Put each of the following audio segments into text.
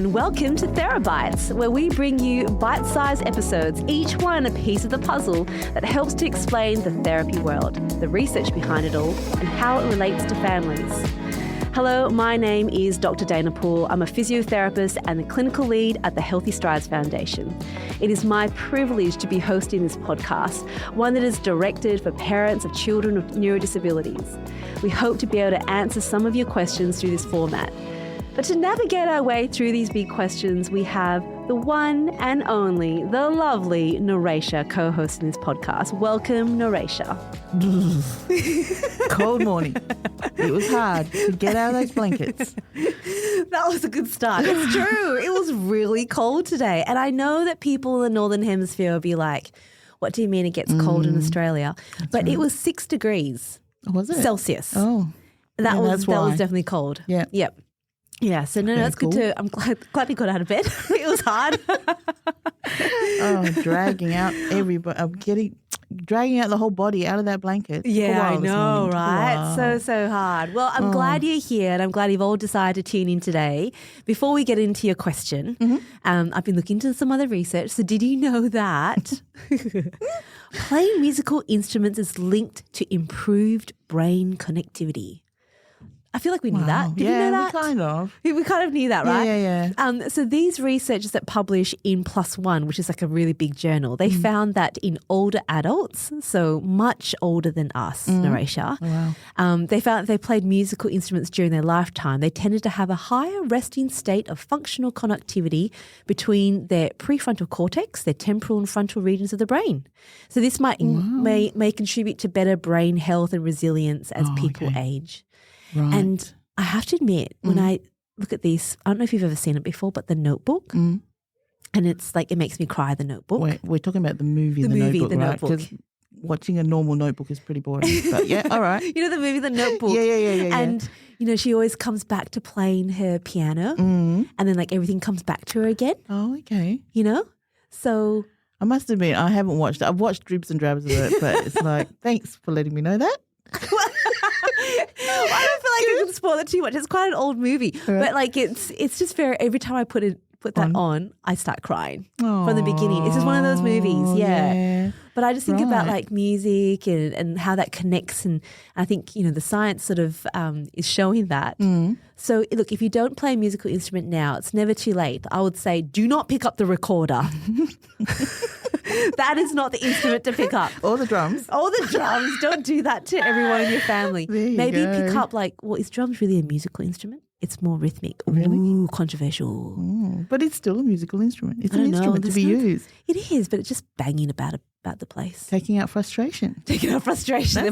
and welcome to Therabytes, where we bring you bite-sized episodes, each one a piece of the puzzle that helps to explain the therapy world, the research behind it all, and how it relates to families. Hello, my name is Dr. Dana Poole. I'm a physiotherapist and the clinical lead at the Healthy Strides Foundation. It is my privilege to be hosting this podcast, one that is directed for parents of children with neurodisabilities. We hope to be able to answer some of your questions through this format. But to navigate our way through these big questions, we have the one and only, the lovely Naresha co-hosting this podcast. Welcome, Naresha. Cold morning. It was hard to get out of those blankets. That was a good start. It's true. It was really cold today. And I know that people in the Northern Hemisphere will be like, what do you mean it gets cold in Australia? But it was 6 degrees. Was it? Celsius. Oh. That was definitely cold. Yeah. Yep. Yeah, so no, that's cool. good to, I'm glad you got out of bed. It was hard. Dragging out dragging out the whole body out of that blanket. Yeah, I know, right? So hard. Well, I'm glad you're here and I'm glad you've all decided to tune in today. Before we get into your question, I've been looking into some other research. So did you know that playing musical instruments is linked to improved brain connectivity? I feel like we knew that. Did you know that? We kind of. We kind of knew that, right? Yeah. So these researchers that publish in PLOS ONE, which is like a really big journal, they found that in older adults, so much older than us, Naresha, they found they played musical instruments during their lifetime. They tended to have a higher resting state of functional connectivity between their prefrontal cortex, their temporal and frontal regions of the brain. So this may contribute to better brain health and resilience as people age. Right. And I have to admit, when I look at these, I don't know if you've ever seen it before, but The Notebook, and it's like it makes me cry, The Notebook. We're talking about the movie, The Notebook, right? Because watching a normal Notebook is pretty boring. But yeah, all right. You know the movie The Notebook? Yeah. And, you know, she always comes back to playing her piano and then like everything comes back to her again. Oh, okay. You know? So I must admit, I haven't watched it. I've watched dribs and drabs of it, but it's like, thanks for letting me know that. I don't feel like I can spoil it too much. It's quite an old movie, but like it's just very. Every time I put that on, I start crying from the beginning. It's just one of those movies, yeah. But I just think about like music and how that connects, and I think the science sort of is showing that. So look, if you don't play a musical instrument now, it's never too late. I would say do not pick up the recorder. That is not the instrument to pick up. Or the drums. Don't do that to everyone in your family. Maybe go. pick up is drums really a musical instrument? It's more rhythmic. Really? Ooh, controversial. But it's still a musical instrument. It's an instrument to be used. It is, but it's just banging about the place. Taking out frustration. There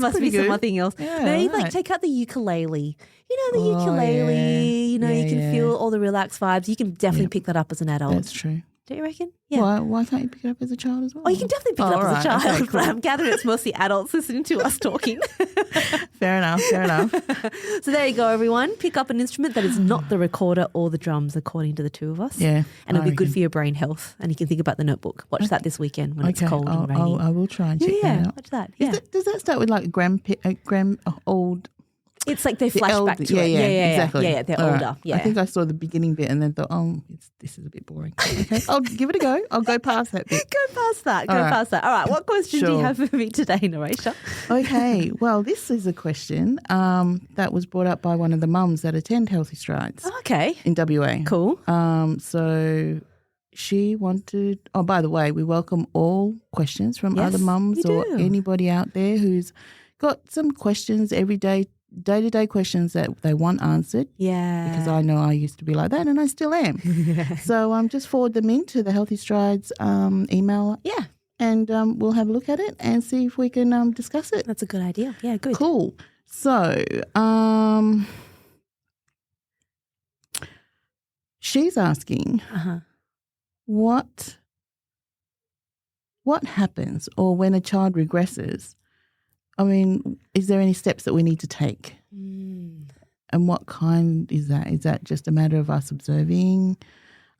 must be something else. Yeah, Maybe take out the ukulele. You know, the ukulele, yeah. you can feel all the relaxed vibes. You can definitely pick that up as an adult. That's true. Don't you reckon? Yeah. Why can't you pick it up as a child as well? Oh, you can definitely pick it up as a child. Okay, cool. But I'm gathering it's mostly adults listening to us talking. Fair enough. So there you go, everyone. Pick up an instrument that is not the recorder or the drums, according to the two of us. Yeah. And it'll be good for your brain health. And you can think about The Notebook. Watch that this weekend when it's cold and rainy. I will try and check that out. Watch that. Yeah. Does that start with like old? It's like they flash back to it. Yeah, exactly. Yeah, they're All older. Right. Yeah. I think I saw the beginning bit and then thought, this is a bit boring. Okay, I'll give it a go. I'll go past that bit. Go past that. All right. What question do you have for me today, Naresha? Okay. Well, this is a question that was brought up by one of the mums that attend Healthy Strides. Okay. In WA. Cool. So she wanted, by the way, we welcome all questions from other mums or anybody out there who's got some questions day-to-day questions that they want answered. Yeah. Because I know I used to be like that and I still am. So just forward them into the Healthy Strides email. Yeah. And we'll have a look at it and see if we can discuss it. That's a good idea. Yeah, good. Cool. So she's asking what happens or when a child regresses, is there any steps that we need to take? And what kind is that? Is that just a matter of us observing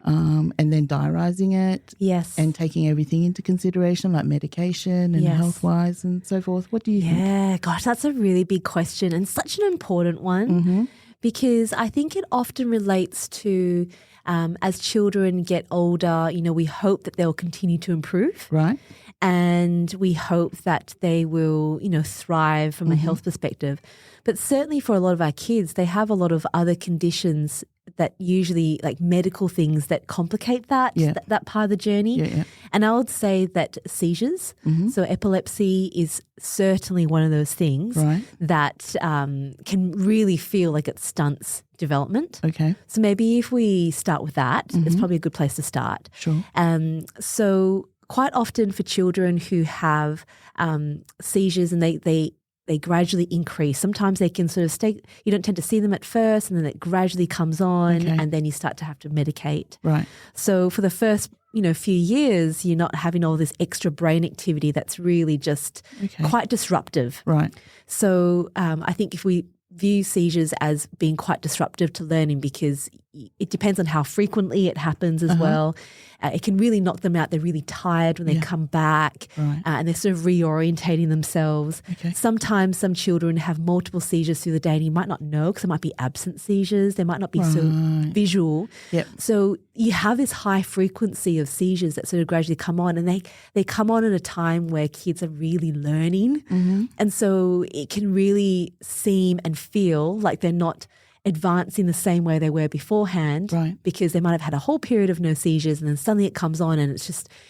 and then diarising it? Yes. And taking everything into consideration, like medication and health-wise and so forth? What do you think? Yeah, gosh, that's a really big question and such an important one because I think it often relates to As children get older, we hope that they'll continue to improve. Right. And we hope that they will, thrive from a health perspective. But certainly for a lot of our kids, they have a lot of other conditions that usually like medical things that complicate that part of the journey. Yeah, yeah. And I would say that seizures, so epilepsy is certainly one of those things that can really feel like it stunts development. Okay. So maybe if we start with that, it's probably a good place to start. Sure. So quite often for children who have seizures and they gradually increase. Sometimes they can sort of stay, you don't tend to see them at first, and then it gradually comes on, and then you start to have to medicate. Right. So for the first, few years, you're not having all this extra brain activity that's really just quite disruptive. Right. So I think if we view seizures as being quite disruptive to learning, because it depends on how frequently it happens as well. It can really knock them out. They're really tired when they come back, and they're sort of reorientating themselves. Okay. Sometimes some children have multiple seizures through the day, and you might not know because it might be absent seizures. They might not be so visual. Yep. So you have this high frequency of seizures that sort of gradually come on, and they come on at a time where kids are really learning. And so it can really seem and feel like they're not advancing the same way they were beforehand, because they might have had a whole period of no seizures, and then suddenly it comes on and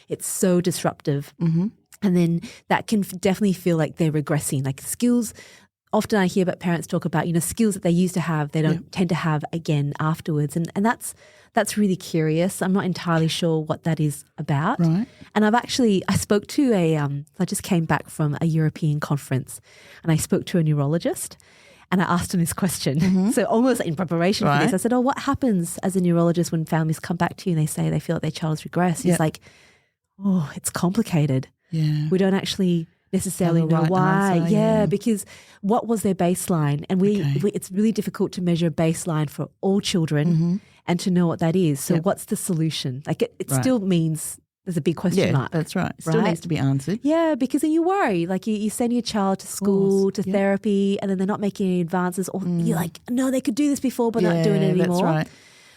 it's so disruptive. And then that can definitely feel like they're regressing, like skills. Often I hear about parents talk about, skills that they used to have, they don't tend to have again afterwards. And that's really curious. I'm not entirely sure what that is about. Right. And I spoke to I just came back from a European conference, and I spoke to a neurologist. And I asked him this question. So almost in preparation for this, I said, what happens as a neurologist when families come back to you and they say they feel like their child has regressed? He's like, it's complicated. Yeah. We don't actually necessarily know why. Answer, because what was their baseline? And it's really difficult to measure a baseline for all children and to know what that is. So what's the solution? Like it still means there's a big question mark. That's right. It still needs to be answered. Yeah, because then you worry. Like you send your child to school, to therapy, and then they're not making any advances. Or you're like, no, they could do this before, but not doing it anymore. That's right.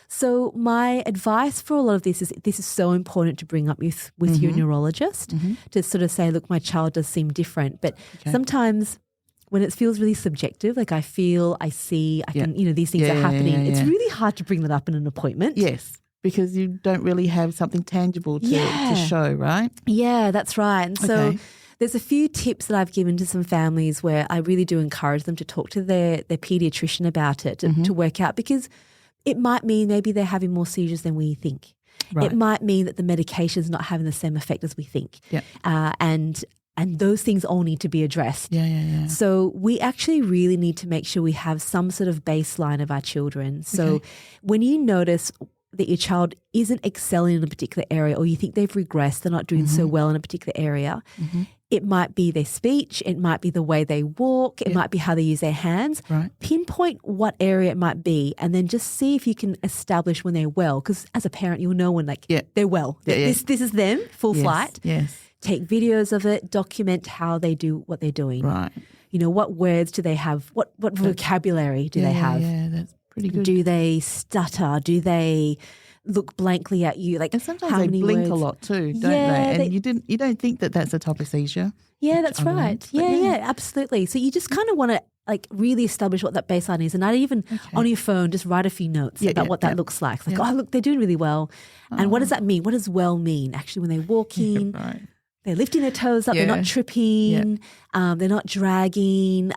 So my advice for a lot of this is so important to bring up with your neurologist to sort of say, look, my child does seem different. But sometimes when it feels really subjective, like I feel, I see, I can, these things are happening, it's really hard to bring that up in an appointment. Yes. Because you don't really have something tangible to show, right? Yeah, that's right. And so there's a few tips that I've given to some families where I really do encourage them to talk to their pediatrician about it to work out, because it might mean maybe they're having more seizures than we think. Right. It might mean that the medication is not having the same effect as we think. Yeah. And those things all need to be addressed. Yeah. So we actually really need to make sure we have some sort of baseline of our children. So when you notice that your child isn't excelling in a particular area, or you think they've regressed, they're not doing so well in a particular area, it might be their speech, it might be the way they walk, it might be how they use their hands. Right. Pinpoint what area it might be, and then just see if you can establish when they're well. Because as a parent, you'll know when they're well. This is them, full flight. Yes. Take videos of it, document how they do what they're doing. Right. What words do they have? What vocabulary do they have? Yeah, that's pretty good. Do they stutter? Do they look blankly at you? Like, and sometimes they blink a lot too, don't they? And you don't think that that's a type of seizure. Yeah, that's right. Yeah, absolutely. So you just kind of want to really establish what that baseline is, and not even on your phone, just write a few notes about what that looks like. Like, look, they're doing really well. And what does that mean? What does well mean? Actually, when they're walking, they're lifting their toes up, they're not tripping, they're not dragging,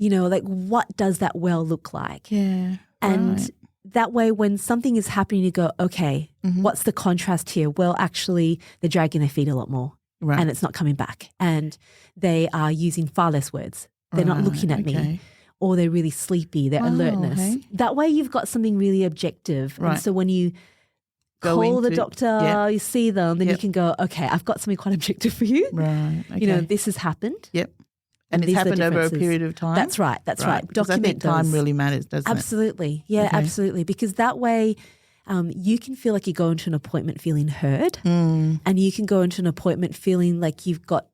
what does that well look like? Yeah. And that way, when something is happening, you go, okay, what's the contrast here? Well, actually, they're dragging their feet a lot more and it's not coming back. And they are using far less words. They're not looking at me. Or they're really sleepy, their alertness. Okay. That way you've got something really objective. Right. And so when you call the doctor, you see them, then you can go, okay, I've got something quite objective for you. Right. Okay. This has happened. Yep. And it's happened over a period of time? That's right. Document I think time really matters, doesn't it? Absolutely. Yeah, absolutely. Because that way you can feel like you go into an appointment feeling heard, and you can go into an appointment feeling like you've got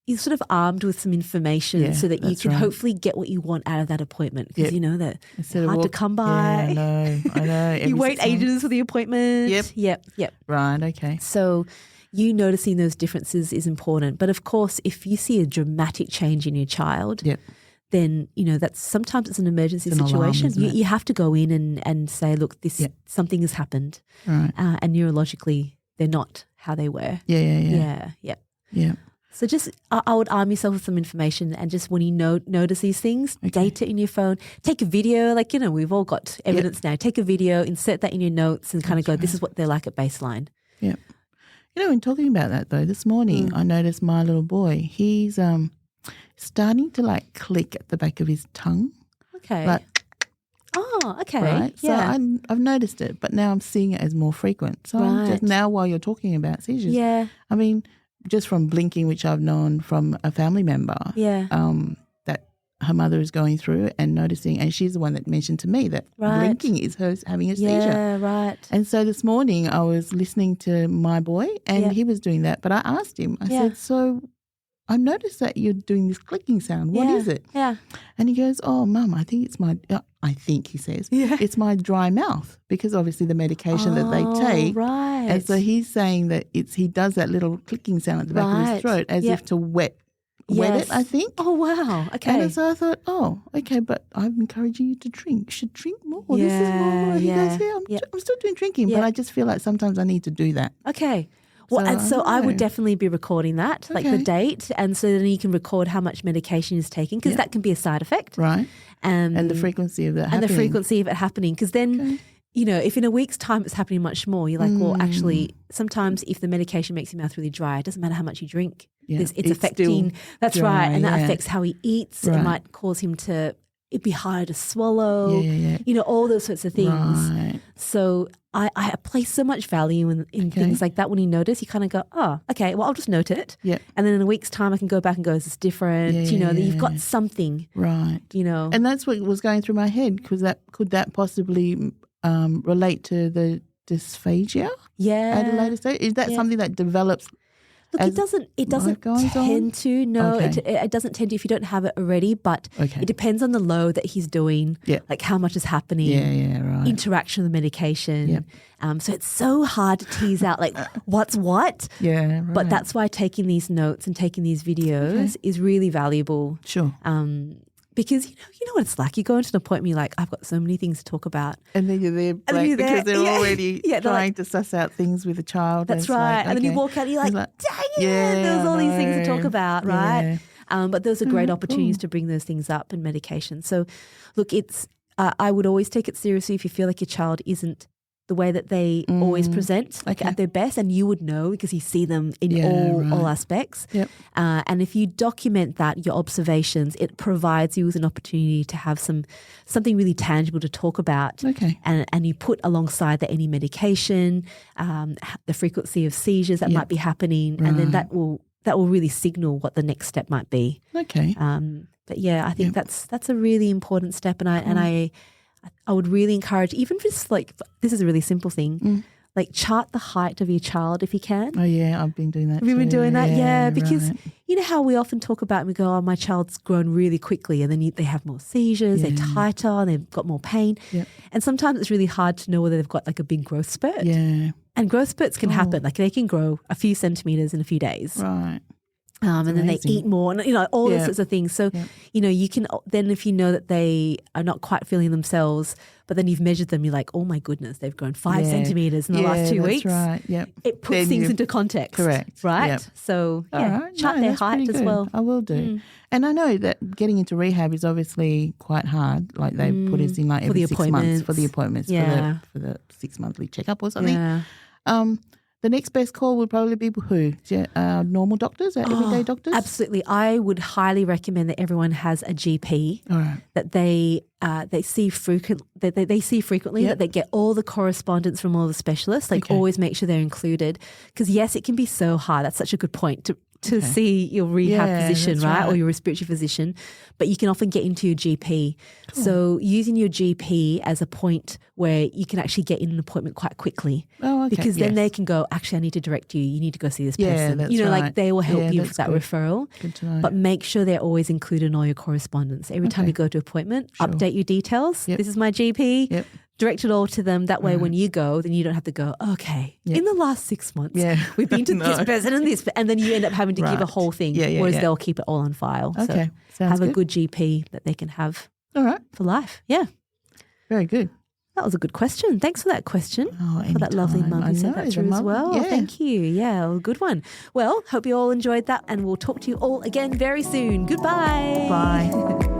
you're sort of armed with some information so that you can right. hopefully get what you want out of that appointment, because you know that it's hard to come Yeah, by. I know. You wait ages for the appointment. Yep. Right, okay. So you noticing those differences is important. But of course, if you see a dramatic change in your child, then, you know, that's sometimes it's an emergency situation. You have to go in and say, look, something has happened. Right. And neurologically, they're not how they were. Yeah. So just I would arm yourself with some information, and just when you notice these things, date it in your phone. Take a video, like, you know, we've all got evidence now. Take a video, insert that in your notes and kind of go, this is what they're like at baseline. Yeah. You know, in talking about that though, this morning I noticed my little boy, he's starting to like click at the back of his tongue. Okay. Like, okay. Right. So I've noticed it, but now I'm seeing it as more frequent. So I'm just now while you're talking about seizures. I mean, just from blinking, which I've known from a family member, that her mother is going through and noticing, and she's the one that mentioned to me that blinking is her having a seizure. Yeah, right. And so this morning I was listening to my boy and he was doing that, but I asked him, I said, so I noticed that you're doing this clicking sound. What is it? Yeah. And he goes, oh, Mum, I think it's my, he says, it's my dry mouth, because obviously the medication that they take. Right. And so he's saying that he does that little clicking sound at the back of his throat as if to wet it, I think. Oh, wow. Okay. And so I thought, okay, but I'm encouraging you to drink. You should drink more. This is more. He goes, I'm still doing drinking, but I just feel like sometimes I need to do that. Okay. Well, so I would definitely be recording that, like the date, and so then you can record how much medication is taking, because that can be a side effect. Right. And the frequency of that happening. And the frequency of it happening, because then, you know, if in a week's time it's happening much more, you're like, well, actually, sometimes if the medication makes your mouth really dry, it doesn't matter how much you drink. It's affecting, that's dry, right, and that affects how he eats. It might cause him to, it'd be harder to swallow, you know, all those sorts of things. Right. So I place so much value in things like that. When you notice, you kind of go, oh, okay, well, I'll just note it. Yeah. And then in a week's time, I can go back and go, is this different? You know, that you've got something. Right. You know. And that's what was going through my head, because could that possibly relate to the dysphagia at a later stage? Is that something that develops? Look, it doesn't tend to. No, it doesn't tend to if you don't have it already, but it depends on the load that he's doing, like how much is happening, interaction with the medication. So it's so hard to tease out like what's what. Yeah, right. But that's why taking these notes and taking these videos is really valuable. Sure. Because you know what it's like. You go into an appointment, you're like, I've got so many things to talk about. And then you're there blank because they're already trying to suss out things with a child. That's right. And then you walk out and you're like, dang it, there's all these things to talk about, right? But those are great opportunities to bring those things up in medication. So look, it's I would always take it seriously if you feel like your child isn't the way that they always present, like at their best, and you would know because you see them in all aspects. Yep. And if you document that, your observations, it provides you with an opportunity to have something really tangible to talk about. Okay. And you put alongside that any medication, the frequency of seizures that might be happening, and then that will really signal what the next step might be. Okay. But yeah, I think that's a really important step, and I would really encourage, even just like, this is a really simple thing, like chart the height of your child if you can. Oh yeah, I've been doing that. Have you been doing that? Yeah, because you know how we often talk about and we go, oh, my child's grown really quickly, and then they have more seizures, they're tighter, and they've got more pain. Yep. And sometimes it's really hard to know whether they've got like a big growth spurt. Yeah. And growth spurts can happen. Like they can grow a few centimeters in a few days. Right. And then they eat more, and all those sorts of things. So, you can then, if you know that they are not quite feeling themselves, but then you've measured them, you're like, oh my goodness, they've grown 5 centimeters in the last 2 weeks. Right. Yep. It puts then things into context. Correct. Right. Yep. So chart their height as well. I will do. And I know that getting into rehab is obviously quite hard. Like they put us in like every 6 months for the appointments for the 6 monthly checkup or something. Yeah. The next best call would probably be who? Normal doctors, everyday doctors? Absolutely. I would highly recommend that everyone has a GP that they see frequently, that they get all the correspondence from all the specialists. Like always make sure they're included, because yes, it can be so hard. That's such a good point to see your rehab physician, right? Or your respiratory physician, but you can often get into your GP. Cool. So using your GP as a point where you can actually get in an appointment quite quickly. Oh, okay. Because then yes. they can go, actually, I need to direct you. You need to go see this Yeah, person. that's like right. they will help Yeah, you that's with that good. referral. Good to know. But make sure they're always included in all your correspondence. Every time Okay. you go to appointment, Sure. update your details. Yep. This is my GP. Yep. Direct it all to them. That way, Right. when you go, then you don't have to go, okay, Yep. in the last 6 months, Yeah. we've been to No. this person and this, and then you end up having to give a Right. whole thing, Yeah, whereas yeah. they'll keep it all on file. Okay. So Sounds have a good GP that they can have All right. for life. Yeah. Very good. That was a good question. Thanks for that question. Oh, For that lovely anytime. mum I who sent know, that the through as mum. well. Yeah. Thank you. Yeah, well, good one. Well, hope you all enjoyed that, and we'll talk to you all again very soon. Goodbye. Bye.